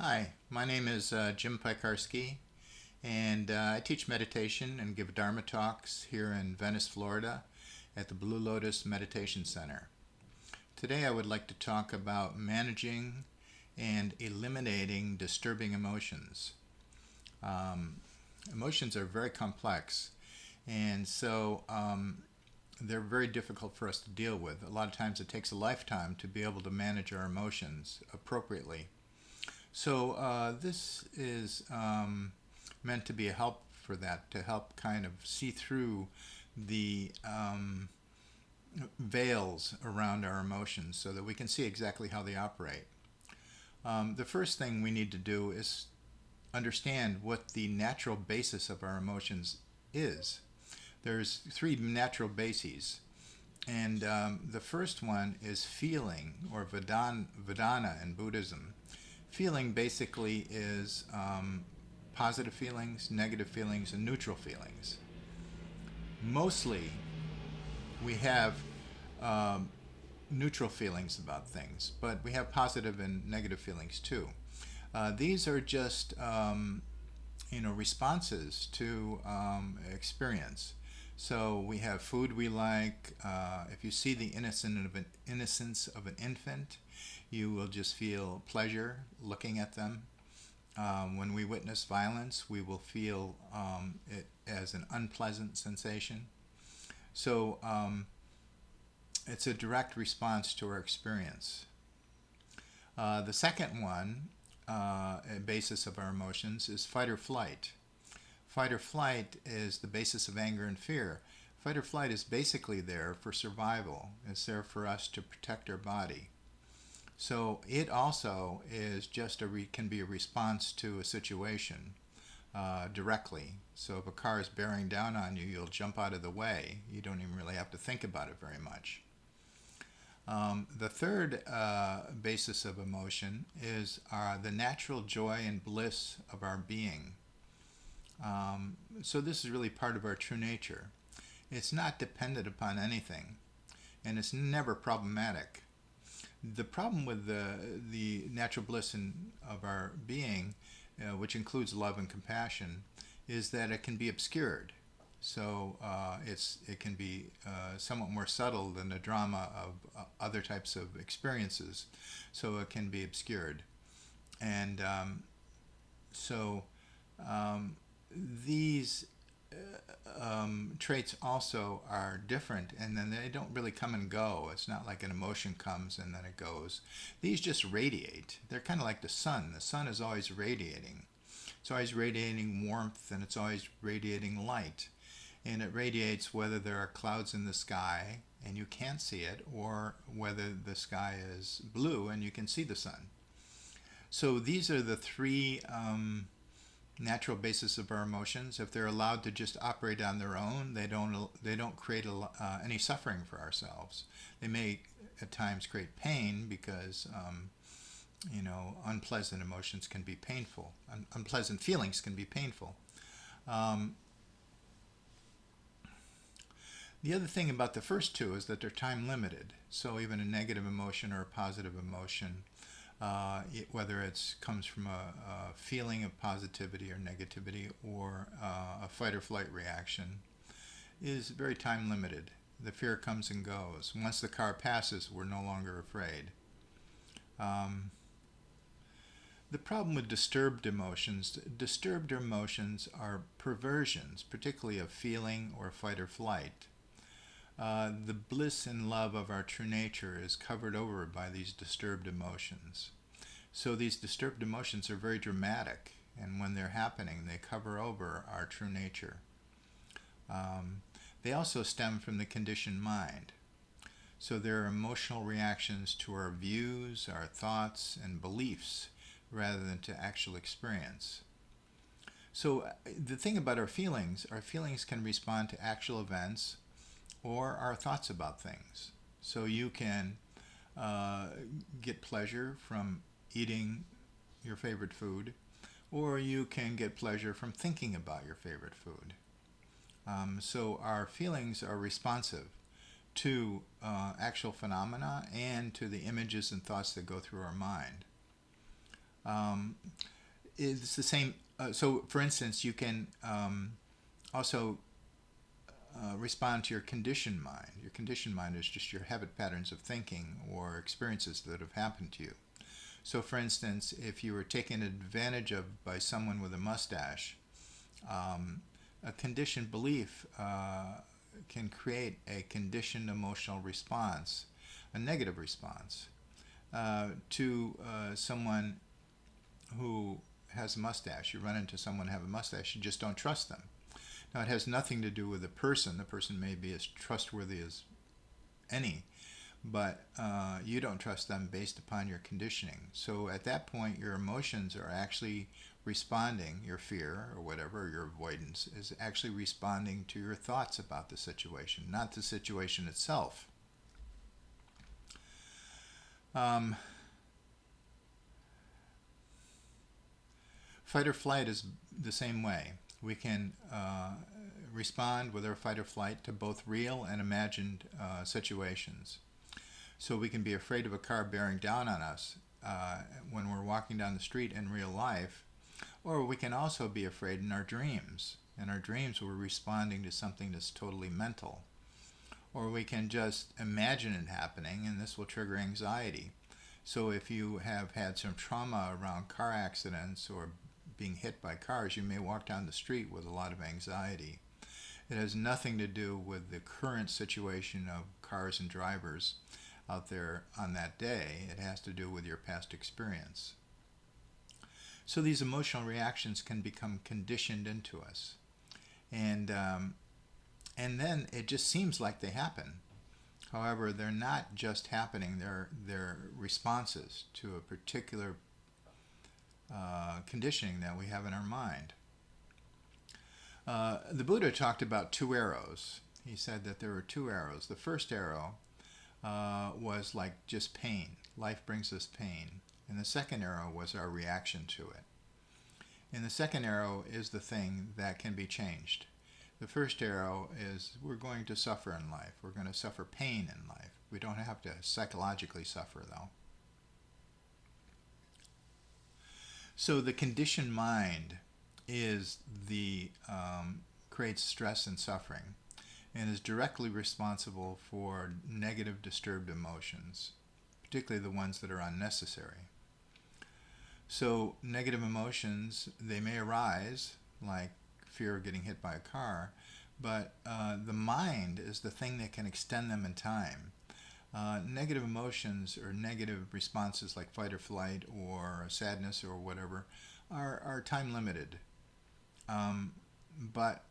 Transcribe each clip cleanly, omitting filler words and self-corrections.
Hi, my name is Jim Pikarski, and I teach meditation and give Dharma talks here in Venice, Florida at the Blue Lotus Meditation Center. Today I would like to talk about managing and eliminating disturbing emotions. Um, Emotions are very complex, and they're very difficult for us to deal with. A lot of times it takes a lifetime to be able to manage our emotions appropriately. This is meant to be a help for that, to help kind of see through the veils around our emotions so that we can see exactly how they operate. The first thing we need to do is understand what the natural basis of our emotions is. There's three natural bases. And the first one is feeling, or Vedana in Buddhism. Feeling basically is positive feelings, negative feelings, and neutral feelings. Mostly, we have um, neutral feelings about things, but we have positive and negative feelings too. These are just responses to experience. So we have food we like. If you see the innocence of an infant, you will just feel pleasure looking at them. When we witness violence, we will feel it as an unpleasant sensation. So it's a direct response to our experience. The second one, a basis of our emotions, is fight or flight. Fight or flight is the basis of anger and fear. Fight or flight is basically there for survival. It's there for us to protect our body. So it also is just can be a response to a situation directly. So if a car is bearing down on you, you'll jump out of the way. You don't even really have to think about it very much. The third basis of emotion is the natural joy and bliss of our being. So this is really part of our true nature. It's not dependent upon anything, and it's never problematic. The problem with the natural bliss of our being, which includes love and compassion, is that it can be obscured. It can be somewhat more subtle than the drama of other types of experiences, so it can be obscured. And so um, these traits also are different, and then they don't really come and go. It's not like an emotion comes and then it goes. These just radiate. They're kind of like the sun. The sun is always radiating. It's always radiating warmth, and it's always radiating light. And it radiates whether there are clouds in the sky and you can't see it, or whether the sky is blue and you can see the sun. So these are the three natural basis of our emotions. If they're allowed to just operate on their own, they don't create any suffering for ourselves. They may at times create pain because unpleasant emotions can be painful. Unpleasant feelings can be painful. Um, the other thing about the first two is that they're time limited. So even a negative emotion or a positive emotion, whether it comes from a feeling of positivity or negativity, or a fight or flight reaction, is very time limited. The fear comes and goes. Once the car passes, we're no longer afraid. Um, the problem with disturbed emotions are perversions, particularly of feeling or fight or flight. The bliss and love of our true nature is covered over by these disturbed emotions. So these disturbed emotions are very dramatic, and when they're happening, they cover over our true nature. Um, they also stem from the conditioned mind. So they're emotional reactions to our views, our thoughts, and beliefs rather than to actual experience. So the thing about our feelings can respond to actual events or our thoughts about things. So you can uh, get pleasure from eating your favorite food, or you can get pleasure from thinking about your favorite food. So our feelings are responsive to actual phenomena and to the images and thoughts that go through our mind. Um, it's the same. So, for instance, you can also respond to your conditioned mind. Your conditioned mind is just your habit patterns of thinking or experiences that have happened to you. So, for instance, if you were taken advantage of by someone with a mustache, um, a conditioned belief can create a conditioned emotional response, a negative response to someone who has a mustache. You run into someone who have a mustache, you just don't trust them. Now, it has nothing to do with the person. The person may be as trustworthy as any, but you don't trust them based upon your conditioning. So at that point, your emotions are actually responding, your fear or whatever, your avoidance is actually responding to your thoughts about the situation, not the situation itself. Um, Fight or flight is the same way. We can respond with our fight or flight to both real and imagined situations. So we can be afraid of a car bearing down on us when we're walking down the street in real life, or we can also be afraid in our dreams. In our dreams, we're responding to something that's totally mental. Or we can just imagine it happening, and this will trigger anxiety. So if you have had some trauma around car accidents or being hit by cars, you may walk down the street with a lot of anxiety. It has nothing to do with the current situation of cars and drivers out there on that day. It has to do with your past experience. So these emotional reactions can become conditioned into us, and and then it just seems like they happen. However, they're not just happening; they're responses to a particular conditioning that we have in our mind. The Buddha talked about two arrows. He said that there were two arrows. The first arrow was like just pain. Life brings us pain. And the second arrow was our reaction to it. And the second arrow is the thing that can be changed. The first arrow is we're going to suffer in life. We're going to suffer pain in life. We don't have to psychologically suffer, though. So the conditioned mind is the creates stress and suffering, and is directly responsible for negative disturbed emotions, particularly the ones that are unnecessary. So negative emotions, they may arise, like fear of getting hit by a car, but the mind is the thing that can extend them in time. Negative emotions or negative responses like fight or flight or sadness or whatever are time limited. But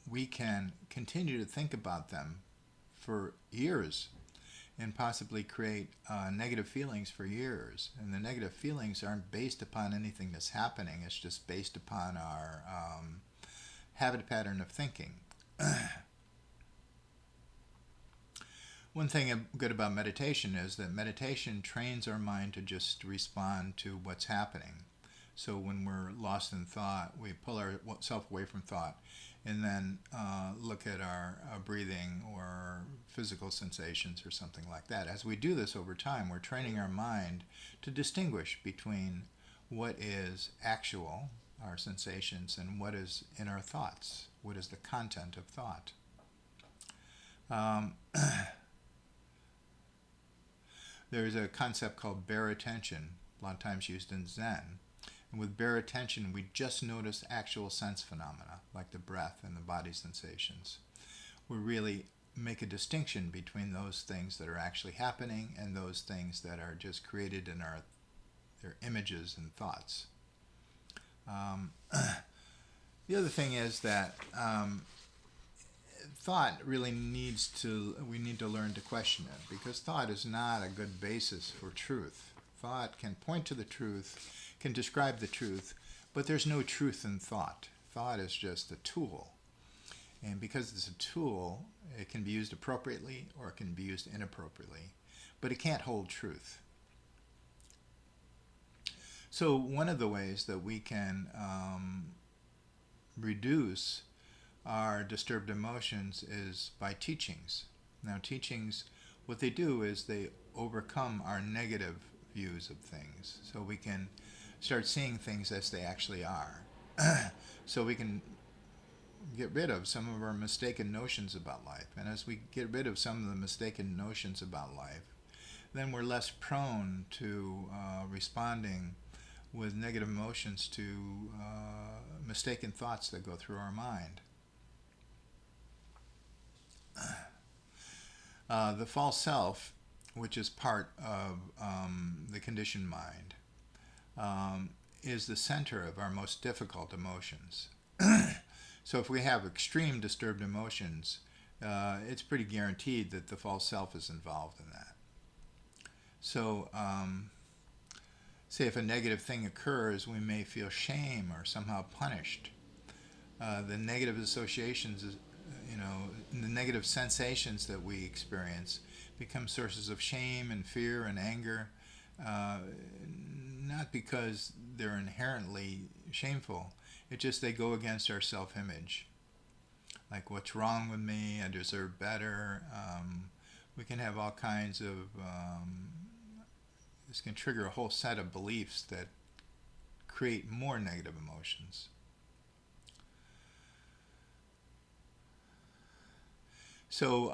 we can continue to think about them for years and possibly create negative feelings for years. And the negative feelings aren't based upon anything that's happening, it's just based upon our habit pattern of thinking. One thing good about meditation is that meditation trains our mind to just respond to what's happening. So when we're lost in thought, we pull ourselves away from thought and then look at our breathing or physical sensations or something like that. As we do this over time, we're training our mind to distinguish between what is actual, our sensations, and what is in our thoughts, what is the content of thought. Um, there's a concept called bare attention, a lot of times used in Zen. And with bare attention, we just notice actual sense phenomena, like the breath and the body sensations. We really make a distinction between those things that are actually happening and those things that are just created in their images and thoughts. The other thing is that thought really we need to learn to question it, because thought is not a good basis for truth. Thought can point to the truth, can describe the truth, but there's no truth in thought. Thought is just a tool. And because it's a tool, it can be used appropriately or it can be used inappropriately, but it can't hold truth. So one of the ways that we can reduce our disturbed emotions is by teachings. Now, teachings, what they do is they overcome our negative views of things. So we can start seeing things as they actually are. So we can get rid of some of our mistaken notions about life. And as we get rid of some of the mistaken notions about life, then we're less prone to responding with negative emotions to mistaken thoughts that go through our mind. The false self, which is part of the conditioned mind, is the center of our most difficult emotions. So if we have extreme disturbed emotions, it's pretty guaranteed that the false self is involved in that. So, say if a negative thing occurs, we may feel shame or somehow punished. The negative associations, the negative sensations that we experience become sources of shame and fear and anger, not because they're inherently shameful. It's just they go against our self-image. Like, what's wrong with me? I deserve better. We can have all kinds of, this can trigger a whole set of beliefs that create more negative emotions. So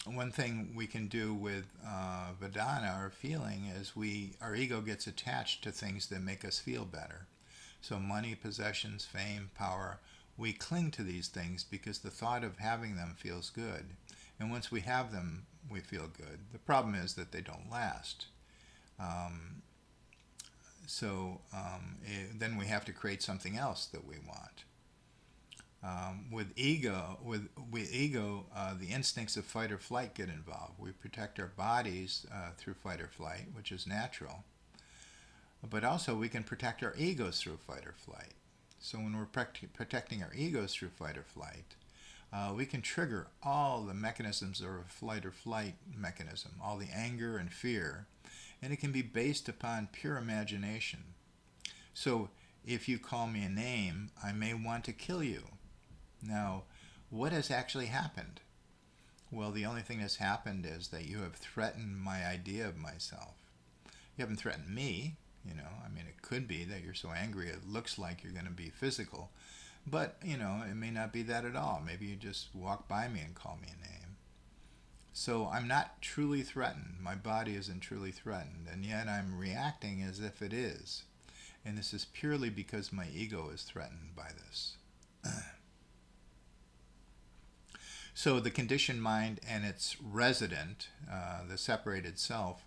one thing we can do with Vedana or feeling is our ego gets attached to things that make us feel better. So money, possessions, fame, power, we cling to these things because the thought of having them feels good. And once we have them, we feel good. The problem is that they don't last. Then we have to create something else that we want. With ego, the instincts of fight or flight get involved. We protect our bodies through fight or flight, which is natural. But also we can protect our egos through fight or flight. So when we're protecting our egos through fight or flight, we can trigger all the mechanisms of a flight or flight mechanism, all the anger and fear, and it can be based upon pure imagination. So if you call me a name, I may want to kill you. Now, what has actually happened? Well, the only thing that's happened is that you have threatened my idea of myself. You haven't threatened me, it could be that you're so angry it looks like you're going to be physical, but, it may not be that at all. Maybe you just walk by me and call me a name. So I'm not truly threatened. My body isn't truly threatened, and yet I'm reacting as if it is. And this is purely because my ego is threatened by this. So the conditioned mind and its resident, the separated self,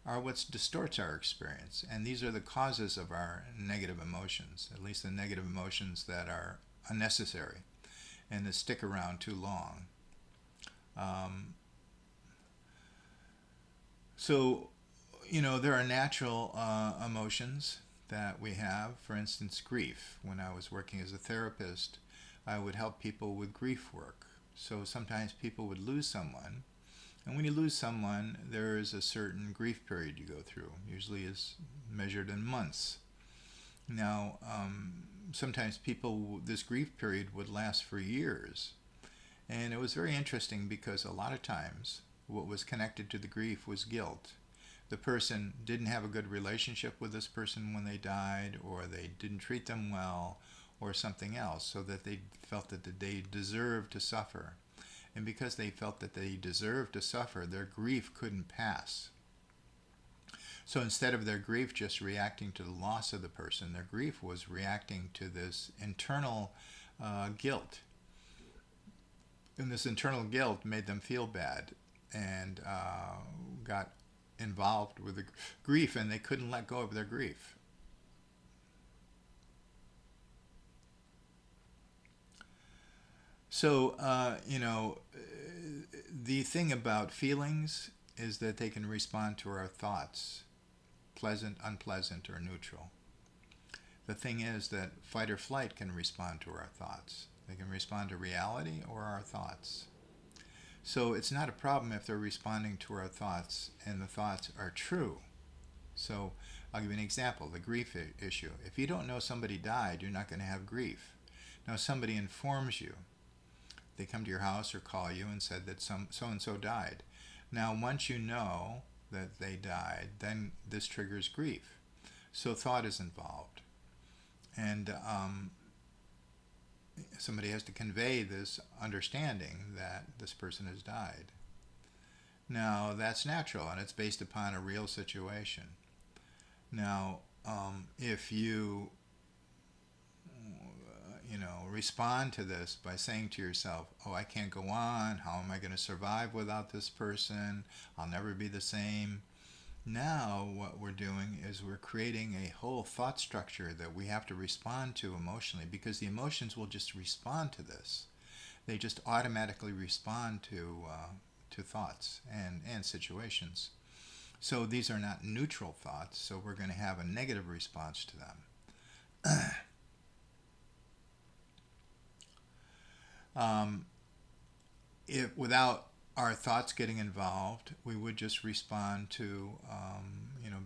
are what distorts our experience. And these are the causes of our negative emotions, at least the negative emotions that are unnecessary and that stick around too long. There are natural emotions that we have. For instance, grief. When I was working as a therapist, I would help people with grief work. So sometimes people would lose someone, and when you lose someone, there is a certain grief period you go through, usually is measured in months. Now, sometimes this grief period would last for years, and it was very interesting because a lot of times what was connected to the grief was guilt. The person didn't have a good relationship with this person when they died, or they didn't treat them well, or something else, so that they felt that they deserved to suffer. And because they felt that they deserved to suffer, their grief couldn't pass. So instead of their grief just reacting to the loss of the person, their grief was reacting to this internal guilt. And this internal guilt made them feel bad and got involved with the grief, and they couldn't let go of their grief. So, the thing about feelings is that they can respond to our thoughts, pleasant, unpleasant, or neutral. The thing is that fight or flight can respond to our thoughts. They can respond to reality or our thoughts. So it's not a problem if they're responding to our thoughts and the thoughts are true. So I'll give you an example, the grief issue. If you don't know somebody died, you're not going to have grief. Now somebody informs you. They come to your house or call you and said that so-and-so died. Now once you know that they died, then this triggers grief. So thought is involved. And somebody has to convey this understanding that this person has died. Now, that's natural and it's based upon a real situation. Now, if respond to this by saying to yourself, oh, I can't go on. How am I going to survive without this person? I'll never be the same. Now, what we're doing is we're creating a whole thought structure that we have to respond to emotionally, because the emotions will just respond to this. They just automatically respond to thoughts and situations. So these are not neutral thoughts, so we're going to have a negative response to them. If without our thoughts getting involved, we would just respond to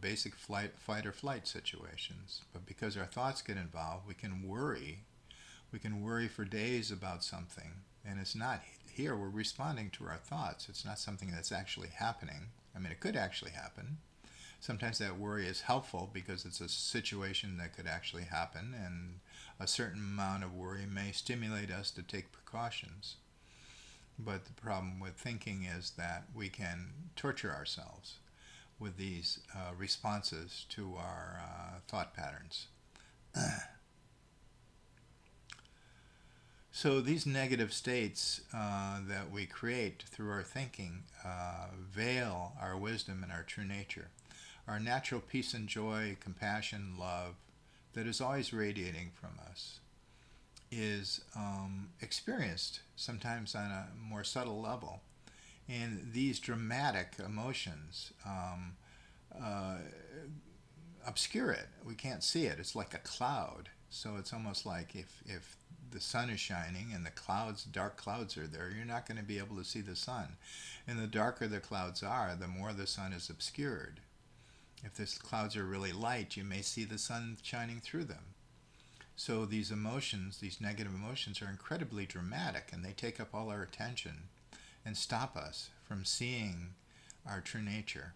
basic fight or flight situations. But because our thoughts get involved, we can worry. We can worry for days about something, and it's not here. We're responding to our thoughts. It's not something that's actually happening. I mean, it could actually happen. Sometimes that worry is helpful because it's a situation that could actually happen, and a certain amount of worry may stimulate us to take precautions. But the problem with thinking is that we can torture ourselves with these responses to our thought patterns. So these negative states that we create through our thinking veil our wisdom and our true nature. Our natural peace and joy, compassion, love that is always radiating from us is experienced sometimes on a more subtle level. And these dramatic emotions obscure it. We can't see it. It's like a cloud. So it's almost like if the sun is shining and the clouds, dark clouds are there, you're not going to be able to see the sun. And the darker the clouds are, the more the sun is obscured. If the clouds are really light, you may see the sun shining through them. So these emotions, these negative emotions, are incredibly dramatic, and they take up all our attention and stop us from seeing our true nature.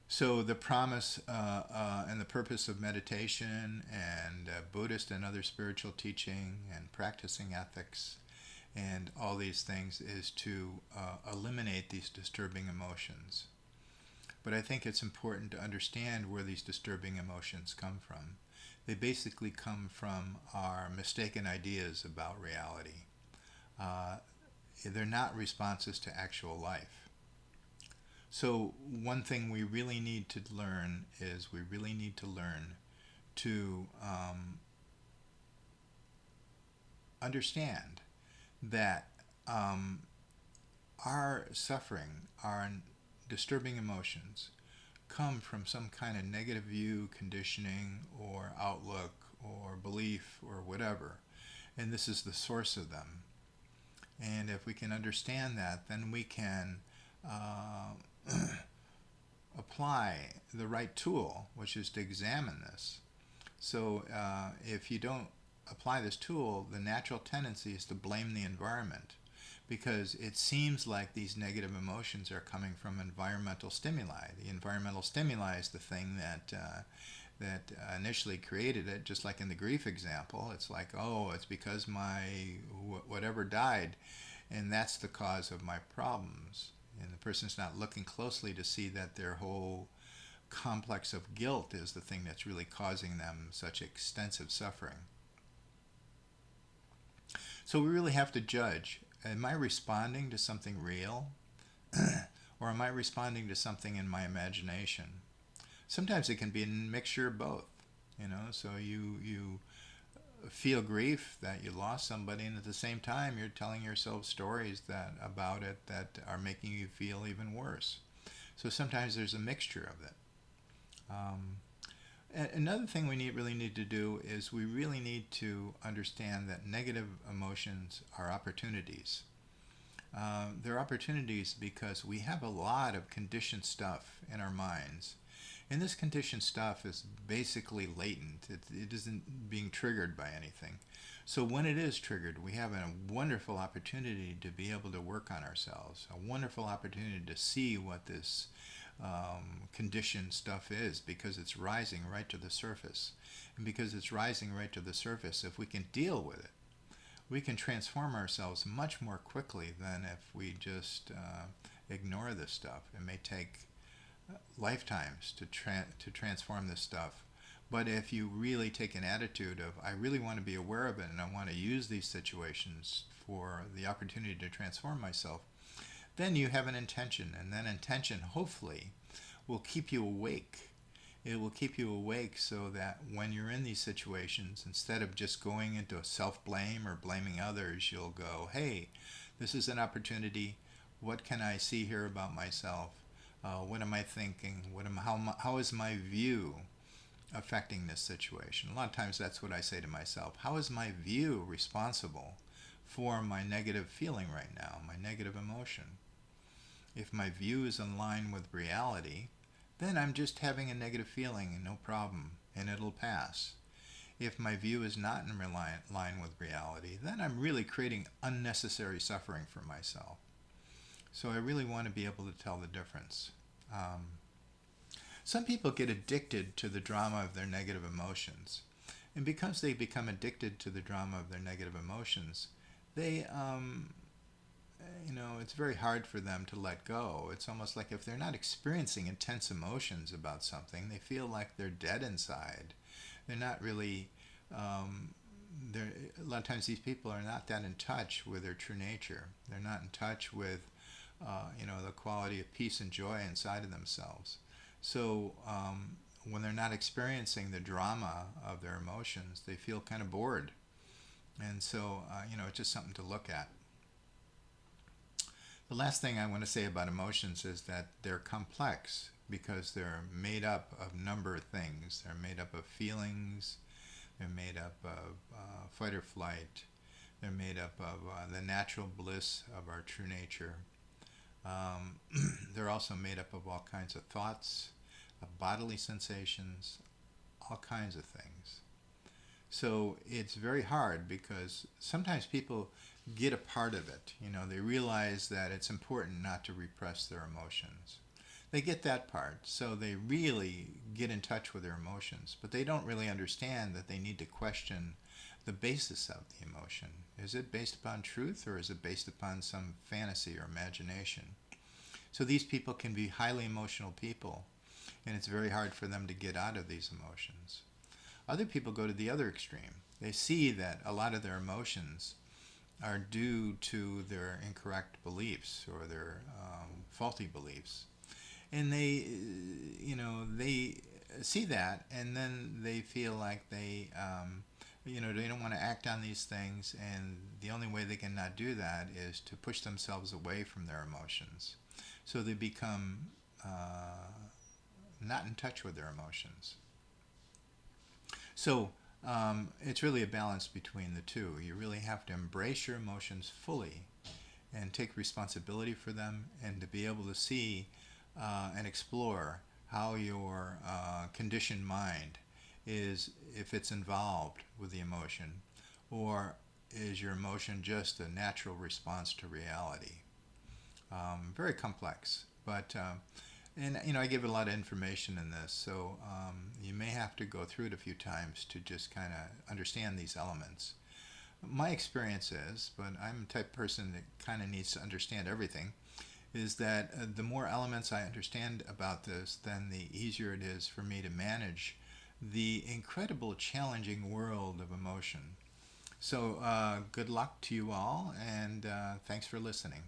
So the promise and the purpose of meditation and Buddhist and other spiritual teaching and practicing ethics and all these things is to eliminate these disturbing emotions. But I think it's important to understand where these disturbing emotions come from. They basically come from our mistaken ideas about reality. They're not responses to actual life. So one thing we really need to learn is we really need to learn to understand that our suffering, our disturbing emotions, come from some kind of negative view, conditioning, or outlook, or belief, or whatever. And this is the source of them. And if we can understand that, then we can apply the right tool, which is to examine this. So if you don't apply this tool, the natural tendency is to blame the environment, because it seems like these negative emotions are coming from environmental stimuli. The environmental stimuli is the thing that initially created it, just like in the grief example. It's like, oh, it's because my whatever died, and that's the cause of my problems. And the person's not looking closely to see that their whole complex of guilt is the thing that's really causing them such extensive suffering. So we really have to judge. Am I responding to something real? Or am I responding to something in my imagination? Sometimes it can be a mixture of both. So you feel grief that you lost somebody, and at the same time you're telling yourself stories about it that are making you feel even worse. So sometimes there's a mixture of it. Another thing we really need to do is we really need to understand that negative emotions are opportunities. They're opportunities because we have a lot of conditioned stuff in our minds. And this conditioned stuff is basically latent. It isn't being triggered by anything. So when it is triggered, we have a wonderful opportunity to be able to work on ourselves, a wonderful opportunity to see what this conditioned stuff is, because it's rising right to the surface. And because it's rising right to the surface, if we can deal with it, we can transform ourselves much more quickly than if we just ignore this stuff. It may take lifetimes to transform this stuff. But if you really take an attitude of, I really want to be aware of it and I want to use these situations for the opportunity to transform myself, then you have an intention, and that intention hopefully will keep you awake. It will keep you awake so that when you're in these situations, instead of just going into self-blame or blaming others, you'll go, hey, this is an opportunity. What can I see here about myself? What am I thinking? How is my view affecting this situation? A lot of times that's what I say to myself. How is my view responsible for my negative feeling right now, my negative emotion? If my view is in line with reality, then I'm just having a negative feeling and no problem, and it'll pass. If my view is not in line with reality, then I'm really creating unnecessary suffering for myself. So I really want to be able to tell the difference. Some people get addicted to the drama of their negative emotions. And because they become addicted to the drama of their negative emotions, they, it's very hard for them to let go. It's almost like if they're not experiencing intense emotions about something, they feel like they're dead inside. They're not really, a lot of times these people are not that in touch with their true nature. They're not in touch with, the quality of peace and joy inside of themselves. So when they're not experiencing the drama of their emotions, they feel kind of bored. And so, it's just something to look at. The last thing I want to say about emotions is that they're complex because they're made up of a number of things. They're made up of feelings, they're made up of fight or flight, they're made up of the natural bliss of our true nature. They're also made up of all kinds of thoughts, of bodily sensations, all kinds of things. So it's very hard because sometimes people get a part of it. They realize that it's important not to repress their emotions. They get that part, so they really get in touch with their emotions, but they don't really understand that they need to question the basis of the emotion. Is it based upon truth, or is it based upon some fantasy or imagination? So these people can be highly emotional people, and it's very hard for them to get out of these emotions. Other people go to the other extreme. They see that a lot of their emotions are due to their incorrect beliefs or their faulty beliefs. And they see that, and then they feel like they don't want to act on these things, and the only way they can not do that is to push themselves away from their emotions. So they become not in touch with their emotions. So it's really a balance between the two. You really have to embrace your emotions fully and take responsibility for them, and to be able to see and explore how your conditioned mind is, if it's involved with the emotion, or is your emotion just a natural response to reality. Very complex, but and I give a lot of information in this, so you may have to go through it a few times to just kind of understand these elements. My experience is, but I'm the type of person that kind of needs to understand everything, is that the more elements I understand about this, then the easier it is for me to manage the incredible challenging world of emotion. So good luck to you all, and thanks for listening.